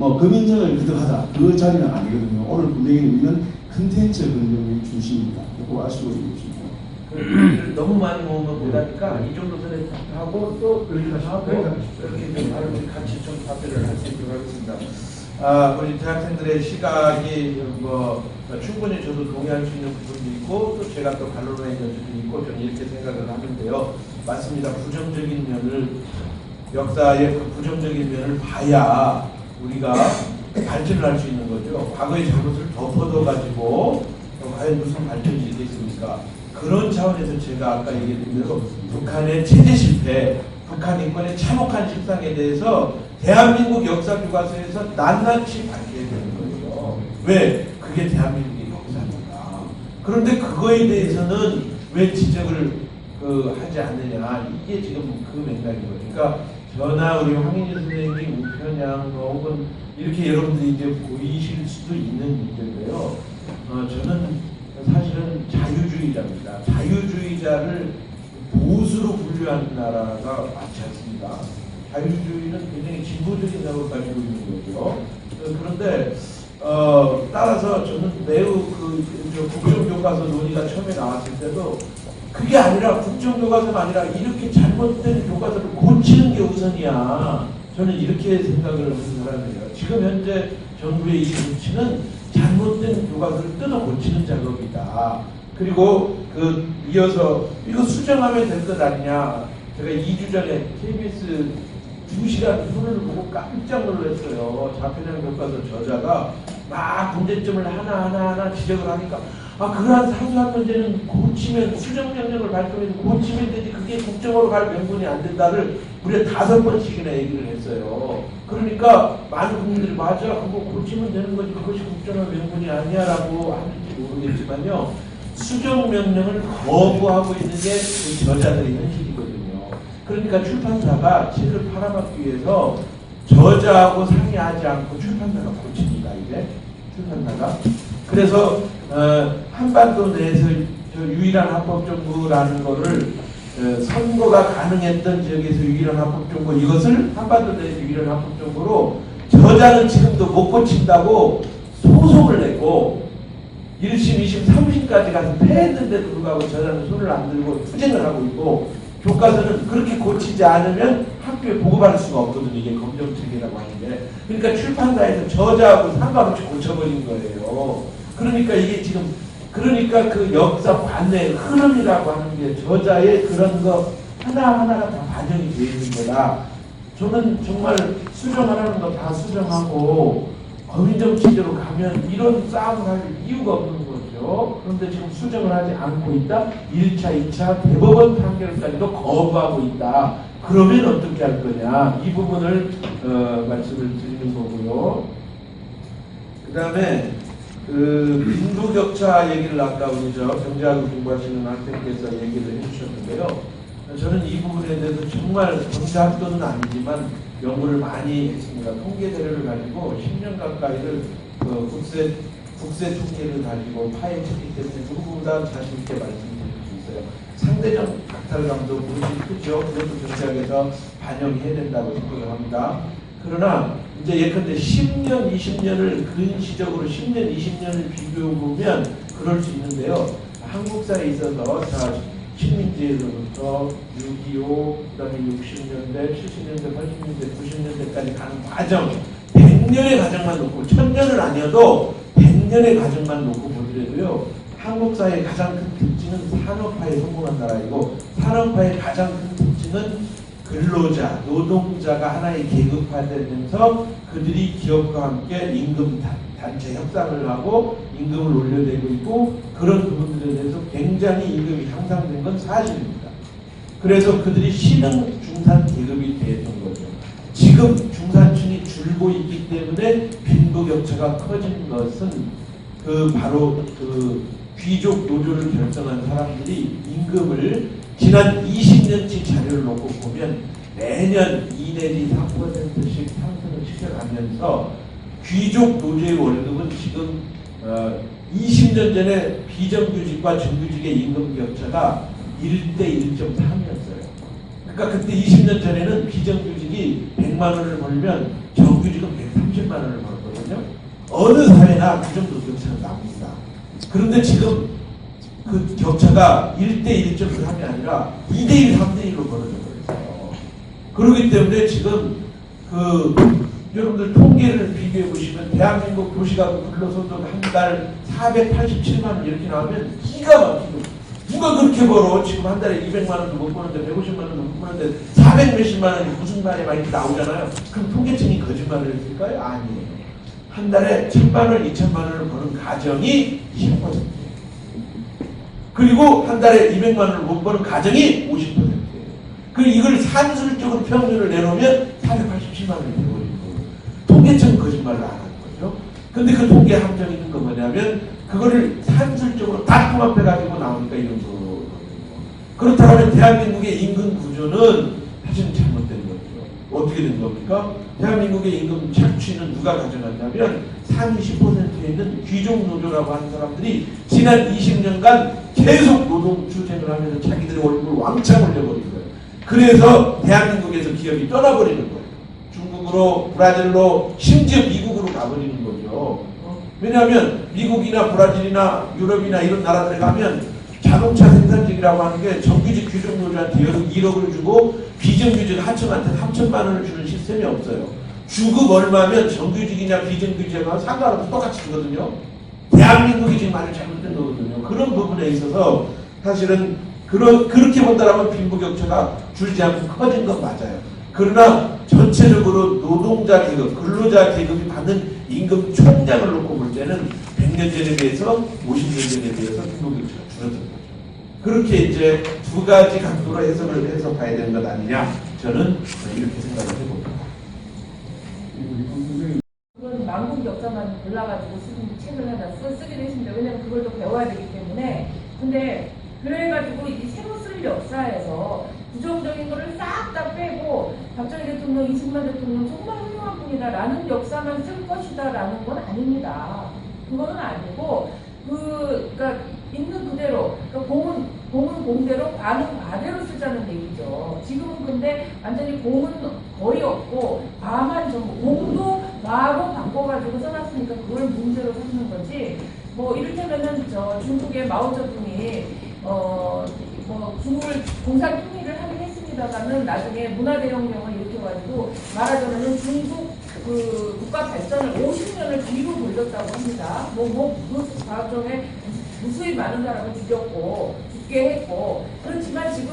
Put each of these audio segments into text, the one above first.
뭐 검인정을 거듭하자 그 자리는 아니거든요. 오늘 분명히 우리는 컨텐츠 검증의 중심입니다. 그거 아시고 있습니다. 너무 많이 모으면 못하니까 이 정도 선에 하고 또 이렇게 하고 이렇게 좀 같이 좀 답변을 할 수 있도록 하겠습니다. 우리 대학생들의 시각이 뭐 충분히 저도 동의할 수 있는 부분도 있고 또 제가 또 반론해 있는 부분도 있고 저는 이렇게 생각을 하는데요. 맞습니다. 부정적인 면을 역사의 그 부정적인 면을 봐야 우리가 발전을 할 수 있는 거죠. 과거의 잘못을 덮어둬가지고 과연 무슨 발전이 있겠습니까? 그런 차원에서 제가 아까 얘기했던 대로 북한의 체제 실패, 북한 인권의 참혹한 실상에 대해서 대한민국 역사 교과서에서 낱낱이 밝혀야 되는 거죠. 왜? 그게 대한민국의 역사니까. 그런데 그거에 대해서는 왜 지적을 하지 않느냐. 이게 지금 그 맥락인 거죠. 그러니까 저나 우리 황인희 선생님, 우편양 혹은 이렇게 여러분들이 이제 보이실 수도 있는 문제인데요. 저는 사실은 자유주의자입니다. 자유주의자를 보수로 분류하는 나라가 많지 않습니다. 자유주의는 굉장히 진보적인 생각을 가지고 있는 거죠. 그런데 따라서 저는 매우 국정교과서 논의가 처음에 나왔을 때도 그게 아니라 국정교과서가 아니라 이렇게 잘못된 교과서를 고치는 게 우선이야. 저는 이렇게 생각을 하는 사람이에요. 지금 현재 정부의 이 조치는 잘못된 교과서를 뜯어 고치는 작업이다. 그리고 이어서 이거 수정하면 될 것 아니냐. 제가 2주 전에 KBS 2시간 손을 보고 깜짝 놀랐어요. 좌편향 교과서 저자가 막 문제점을 하나하나 지적을 하니까 그러한 사소한 문제는 고치면 수정 명령을 발표해서 고치면 되지 그게 국정으로 갈 명분이 안 된다를 무려 5번씩이나 얘기를 했어요. 그러니까 많은 국민들이 맞아 그거 고치면 되는 거지 그것이 국정의 명분이 아니야라고 하는지 모르겠지만요. 수정 명령을 거부하고 있는 게 그 저자들의 현실이거든요. 그러니까 출판사가 책을 팔아먹기 위해서 저자하고 상의하지 않고 출판사가 고칩니다. 이게 출판사가. 그래서 한반도 내에서 유일한 합법정부라는 거를 선거가 가능했던 지역에서 유일한 합법정부 이것을 한반도 내에서 유일한 합법정부로 저자는 지금도 못 고친다고 소송을 냈고 1심, 2심, 3심까지 가서 패했는데도 불구하고 저자는 손을 안 들고 투쟁을 하고 있고 교과서는 그렇게 고치지 않으면 학교에 보고받을 수가 없거든요. 이게 검정책이라고 하는데 그러니까 출판사에서 저자하고 상관없이 고쳐버린 거예요. 그러니까 이게 지금 그러니까 그 역사 관내 흐름이라고 하는 게 저자의 그런 거 하나하나가 다 반영이 되어 있는 거다. 저는 정말 수정하라는 거 다 수정하고 검인정 체제로 가면 이런 싸움을 할 이유가 없는 거죠. 그런데 지금 수정을 하지 않고 있다. 1차, 2차 대법원 판결까지도 거부하고 있다. 그러면 어떻게 할 거냐. 이 부분을 말씀을 드리는 거고요. 그 다음에 빈부격차 얘기를 아까 우리 경제학을 공부하시는 학생께서 얘기를 해주셨는데요. 저는 이 부분에 대해서 정말 경제학도는 아니지만 연구를 많이 했습니다. 통계 자료를 가지고 10년 가까이를 국세 통계를 가지고 파헤쳤기 때문에 누구보다 자신 있게 말씀드릴 수 있어요. 상대적 박탈감도 무엇이 크죠. 그것도 경제학에서 반영해야 된다고 생각을 합니다. 그러나 이제 예컨대 10년, 20년을 근시적으로 10년, 20년을 비교해보면 그럴 수 있는데요. 한국사에 있어서 식민지에서부터 6.25, 그 다음에 60년대, 70년대, 80년대, 90년대까지 가는 과정 100년의 과정만 놓고 1000년은 아니어도 100년의 과정만 놓고 보더라도요. 한국사의 가장 큰 특징은 산업화에 성공한 나라이고 산업화의 가장 큰 특징은 근로자, 노동자가 하나의 계급화되면서 그들이 기업과 함께 임금 단체 협상을 하고 임금을 올려내고 있고 그런 부분들에 대해서 굉장히 임금이 향상된 건 사실입니다. 그래서 그들이 신흥 중산 계급이 되었던 거죠. 지금 중산층이 줄고 있기 때문에 빈부격차가 커진 것은 바로 귀족 노조를 결성한 사람들이 임금을 지난 20년치 자료를 놓고 보면 매년 2 내지 3%씩 상승을 시켜가면서 귀족 노조의 월급은 지금 20년 전에 비정규직과 정규직의 임금 격차가 1대 1.3이었어요. 그러니까 그때 20년 전에는 비정규직이 100만 원을 벌면 정규직은 130만 원을 벌었거든요. 어느 사회나 그 정도 격차는 납니다. 그런데 지금 그 격차가 1대 1.3이 아니라 2대 1, 3대 1로 벌어져 버렸어요. 그렇기 때문에 지금 여러분들 통계를 비교해 보시면 대한민국 도시가구 근로소득 한 달 487만 원 이렇게 나오면 기가 막히고, 누가 그렇게 벌어? 지금 한 달에 200만 원도 못 버는데 150만 원도 못 버는데 400 몇십만 원이 무슨 말이 많이 나오잖아요. 그럼 통계청이 거짓말을 했을까요? 아니에요. 한 달에 1000만 원, 2000만 원을 버는 가정이 10%예요. 그리고 한 달에 200만 원을 못 버는 가정이 50%예요. 그리고 이걸 산술적으로 평균을 내놓으면 487만 원이 되어버리는 거예요. 통계청은 거짓말을 안 하는 거죠. 근데 그 통계 함정이 있는 건 뭐냐면 그거를 산술적으로 다 통합해가지고 나오니까 이런 거거든요. 그렇다면 대한민국의 임금 구조는 사실은 잘못된 거죠. 어떻게 된 겁니까? 대한민국의 임금 착취는 누가 가져갔냐면 상위 10%에 있는 귀족 노조라고 하는 사람들이 지난 20년간 계속 노동 투쟁을 하면서 자기들의 월급을 왕창 올려버린 거예요. 그래서 대한민국에서 기업이 떠나버리는 거예요. 중국으로, 브라질로, 심지어 미국으로 가버리는 거죠. 왜냐하면 미국이나 브라질이나 유럽이나 이런 나라들에 가면 자동차 생산직이라고 하는 게 정규직 귀족 노조한테 1억을 주고 비정규직 하청한테 3천만 원을 주는 시스템이 없어요. 주급 얼마면 정규직이냐 비정규직이냐 상관없이 똑같이 주거든요. 대한민국이 지금 아주 잘못된 거거든요. 그런 부분에 있어서 사실은 그렇게 본다면 빈부격차가 줄지 않고 커진 건 맞아요. 그러나 전체적으로 노동자 계급, 근로자 계급이 받는 임금 총량을 놓고 볼 때는 100년 전에 비해서 50년 전에 비해서 빈부격차가 줄어든 거죠. 그렇게 이제 두 가지 각도로 해석을 해서 봐야 되는 것 아니냐, 저는 이렇게 생각을 해봅니다. 그건 만국 역사만 골라가지고 책을 하나 쓰기도 했습니다. 왜냐면 그걸 또 배워야 되기 때문에. 근데 그래가지고 이 새로 쓸 역사에서 부정적인 거를 싹 다 빼고 박정희 대통령, 이승만 대통령 정말 훌륭한 분이다라는 역사만 쓸 것이다라는 건 아닙니다. 그거는 아니고 그러니까 있는 그대로, 그러니까 공은 공대로, 과는 과대로 쓰자는 얘기죠. 지금은 근데 완전히 공은 거의 없고 과만 전부, 공도 과로 바꿔가지고 써놨으니까 그걸 문제로 삼는 거지. 뭐 이를테면은 중국의 마오쩌둥이 중국을 공산 통일을 하긴 했습니다만은 나중에 문화대혁명을 일으켜가지고 말하자면은 중국 그 국가 발전을 50년을 뒤로 돌렸다고 합니다. 그 과정에 무수히 많은 사람을 죽게 했고, 그렇지만 지금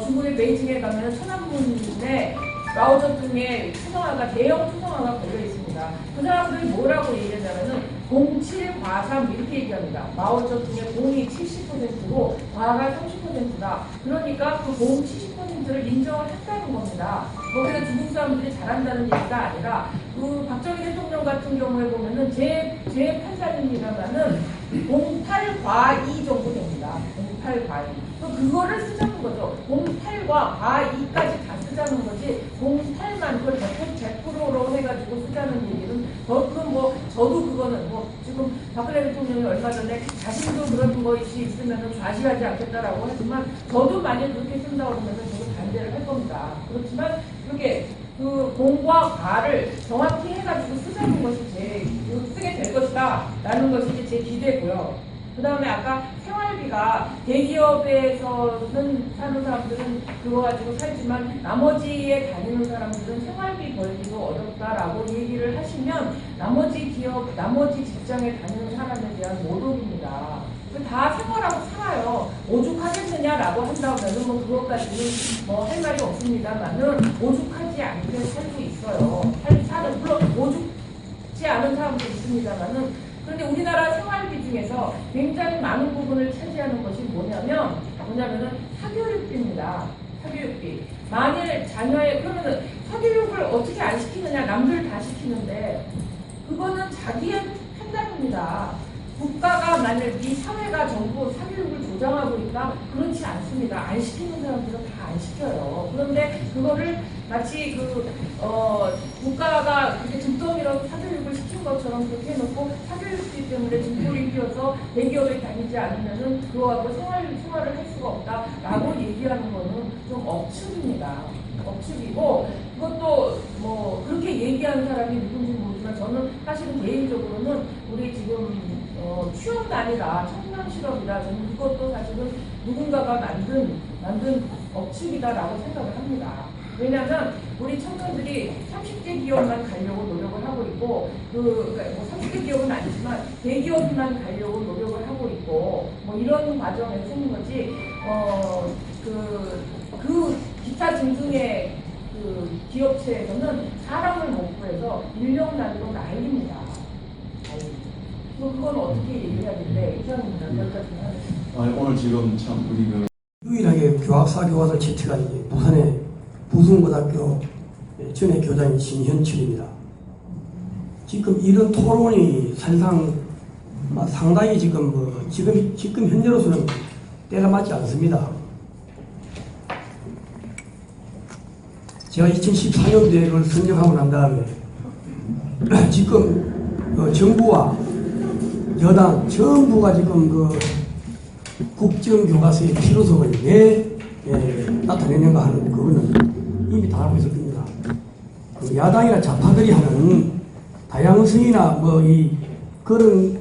중국의 베이징에 가면 천안문에 마오쩌둥의 초상화가, 대형 초상화가 걸려 있습니다. 그 사람들이 뭐라고 얘기하냐면은 07과삼 이렇게 얘기합니다. 마오쩌둥의 공이 70%고 과가 30%다. 그러니까 그 공 70%를 인정을 했다는 겁니다. 거기서 중국 사람들이 잘한다는 얘기가 아니라 그 박정희 대통령 같은 경우에 보면은 제 판사님이라면은 08과2 정도 됩니다. 08과2. 그거를 쓰자는 거죠. 08과 과2까지 다 쓰자는 거지 08만 그걸 100%로 해가지고 쓰자는 얘기는 그건 저도 그거는 지금 박근혜 대통령이 얼마 전에 자신도 그런 것이 있으면 좌시하지 않겠다라고 했지만 저도 만약 그렇게 쓴다고 하면 저도 반대를 할 겁니다. 그렇지만 그렇게 그 공과 과를 정확히 해가지고 쓰자는 것이 쓰게 될 것이다 라는 것이 이제 제 기대고요. 그 다음에 아까 생활비가 대기업에서는 사는 사람들은 그거 가지고 살지만 나머지에 다니는 사람들은 생활비 벌기도 어렵다라고 얘기를 하시면 나머지 기업, 나머지 직장에 다니는 사람에 대한 모독입니다. 다 생활하고 살아요. 오죽하겠느냐라고 한다면은 그것까지는 할 말이 없습니다만은 오죽하지 않게 살고 있어요. 물론 오죽지 않은 사람도 있습니다만은 그런데 우리나라 생활비 중에서 굉장히 많은 부분을 차지하는 것이 뭐냐면은 사교육비입니다. 사교육비. 만일 그러면은 사교육을 어떻게 안 시키느냐, 남들 다 시키는데 그거는 자기의 판단입니다. 국가가 만약 이 사회가 전부 사교육을 조장하고 있다? 그렇지 않습니다. 안 시키는 사람들은 다 안 시켜요. 그런데 그거를 마치 국가가 그렇게 득점이라고 사교육을 시킨 것처럼 그렇게 해놓고 사교육비 때문에 등골이 휘어서 대기업에 다니지 않으면은 그거하고 생활을 할 수가 없다라고 얘기하는 거는 좀 억측입니다. 억측이고 그것도 뭐 그렇게 얘기한 사람이 누군지 모르지만 저는 사실은 개인적으로는 우리 지금 취업난이다, 청년 실업이다. 저는 그것도 사실은 누군가가 만든 억측이다라고 생각을 합니다. 왜냐하면 우리 청년들이 30대 기업만 가려고 노력을 하고 있고, 그러니까 뭐 30대 기업은 아니지만 대기업만 가려고 노력을 하고 있고, 뭐 이런 과정에 쓰는 거지, 그 기타 등등의 그 기업체에서는 사람을 못 구해서 인력난으로 난립니다. 그건 어떻게 얘기해야 되는데, 이사님은 여기까지 하겠습니다. 오늘 지금 참 우리 유일하게 교학사 교과서 채택한 게 부산의 부순고등학교 전회 교장인 신현철입니다. 지금 이런 토론이 사실상 상당히 지금 현재로서는 때가 맞지 않습니다. 제가 2014년도에 그걸 선정하고 난 다음에 지금 정부와 여당 전부가 지금 국정교과서의 필요성을 왜 나타내는가 하는 그거는 이미 다 알고 있을 겁니다. 그 야당이나 좌파들이 하는 다양성이나 그런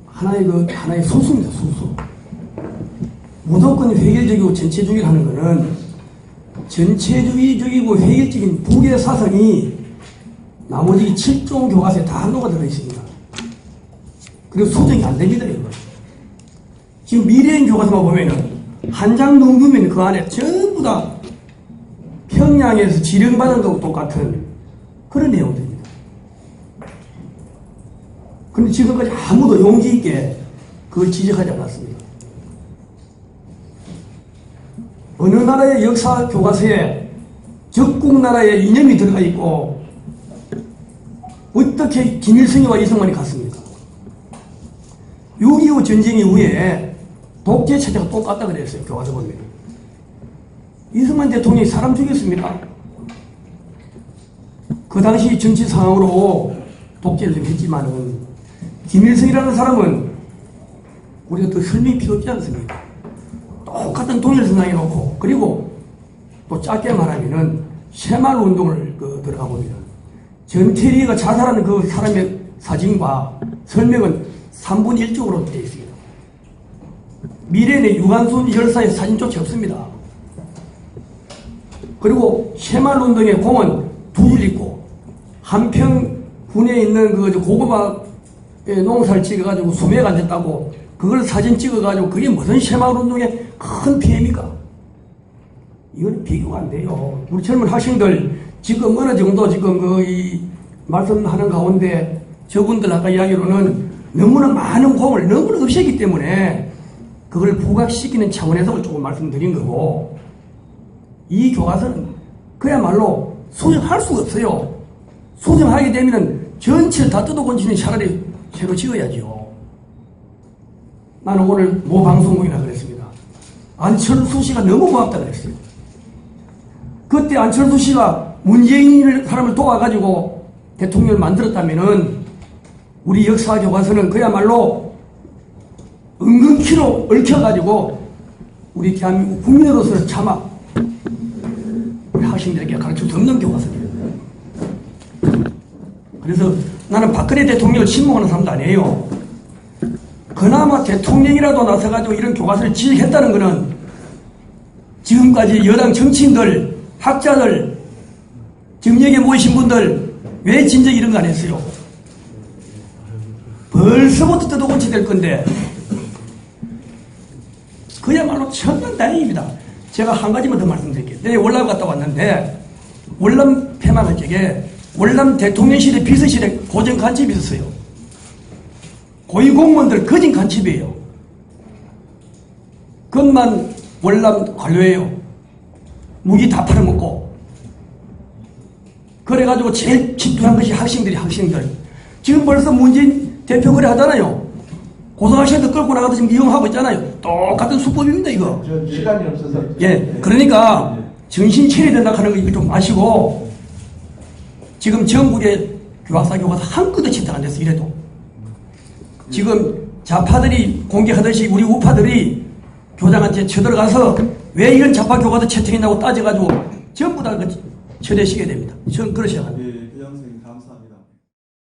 하나의 소수입니다. 소수. 무조건 획일적이고 전체주의를 하는 거는 전체주의적이고 획일적인 북의 사상이 나머지 7종 교과서에 다 한도가 들어있습니다. 그리고 소정이 안 됩니다, 이거. 지금 미래인 교과서만 보면은 한 장 넘기면 그 안에 전부 다 평양에서 지령받은 것과 똑같은 그런 내용들입니다. 그런데 지금까지 아무도 용기 있게 그걸 지적하지 않았습니다. 어느 나라의 역사 교과서에 적국 나라의 이념이 들어가 있고 어떻게 김일성이와 이승만이 같습니까? 6.25 전쟁 이후에 독재 체제가 똑같다 그랬어요. 교과서 보면. 이승만 대통령이 사람 죽였습니까? 그 당시 정치 상황으로 독재를 좀 했지만은 김일성이라는 사람은 우리가 더 설명이 필요 없지 않습니까? 똑같은 동일선상에 놓고, 그리고 또 짧게 말하면은 새마을운동을 들어가 봅니다. 전태리가 자살하는 그 사람의 사진과 설명은 3분의 1쪽으로 되어 있습니다. 미래의 유관순 열사의 사진조차 없습니다. 그리고 새마을운동의 공은 두 줄 있고, 한평군에 있는 그 고구마에 농사를 찍어가지고 수매가 안 됐다고 그걸 사진 찍어가지고 그게 무슨 새마을운동의 큰 피해입니까? 이건 비교가 안 돼요. 우리 젊은 학생들 지금 어느 정도 지금 이 말씀하는 가운데 저분들 아까 이야기로는 너무나 많은 공을 너무나 없애기 때문에 그걸 부각시키는 차원에서 조금 말씀드린 거고, 이 교과서는 그야말로 수정할 수가 없어요. 수정하게 되면 전체를 다 뜯어곤지는 차라리 새로 지어야죠. 나는 오늘 모 방송국이나 그랬습니다. 안철수 씨가 너무 고맙다 그랬어요. 그때 안철수 씨가 문재인 사람을 도와가지고 대통령을 만들었다면은 우리 역사 교과서는 그야말로 은근키로 얽혀가지고 우리 대한민국 국민으로서는 차마 우리 학생들에게 가르칠 수 없는 교과서입니다. 그래서 나는 박근혜 대통령을 침묵하는 사람도 아니에요. 그나마 대통령이라도 나서가지고 이런 교과서를 지적했다는 것은 지금까지 여당 정치인들, 학자들, 정력에 모이신 분들 왜 진작 이런 거 안 했어요? 벌써부터 뜯어고치 될 건데 그야말로 천만다행입니다. 제가 한 가지만 더 말씀드릴게요. 내일 월남 갔다 왔는데 월남 폐막할 적에 월남 대통령실에 비서실에 고정 간첩이 있었어요. 고위 공무원들 거진 간첩이에요. 그것만 월남 관료예요. 무기 다 팔아먹고. 그래가지고 제일 집중한 것이 학생들. 지금 벌써 문재인 대표 그래 하잖아요. 고등학생들 끌고 나가서 지금 이용하고 있잖아요. 똑같은 수법입니다, 이거. 시간이 없어서. 예, 그러니까 정신 차려야 된다 하는 거 이거 좀 아시고, 지금 전국의 교학사 교과서 한 건도 채택 안 됐어, 이래도. 지금 좌파들이 공개하듯이 우리 우파들이 교장한테 쳐들어가서 왜 이런 좌파 교과서 채택했냐고 따져가지고 전부 다 처리하시게 됩니다. 저는 그렇게 생각합니다. 예, 교장 선생님 감사합니다.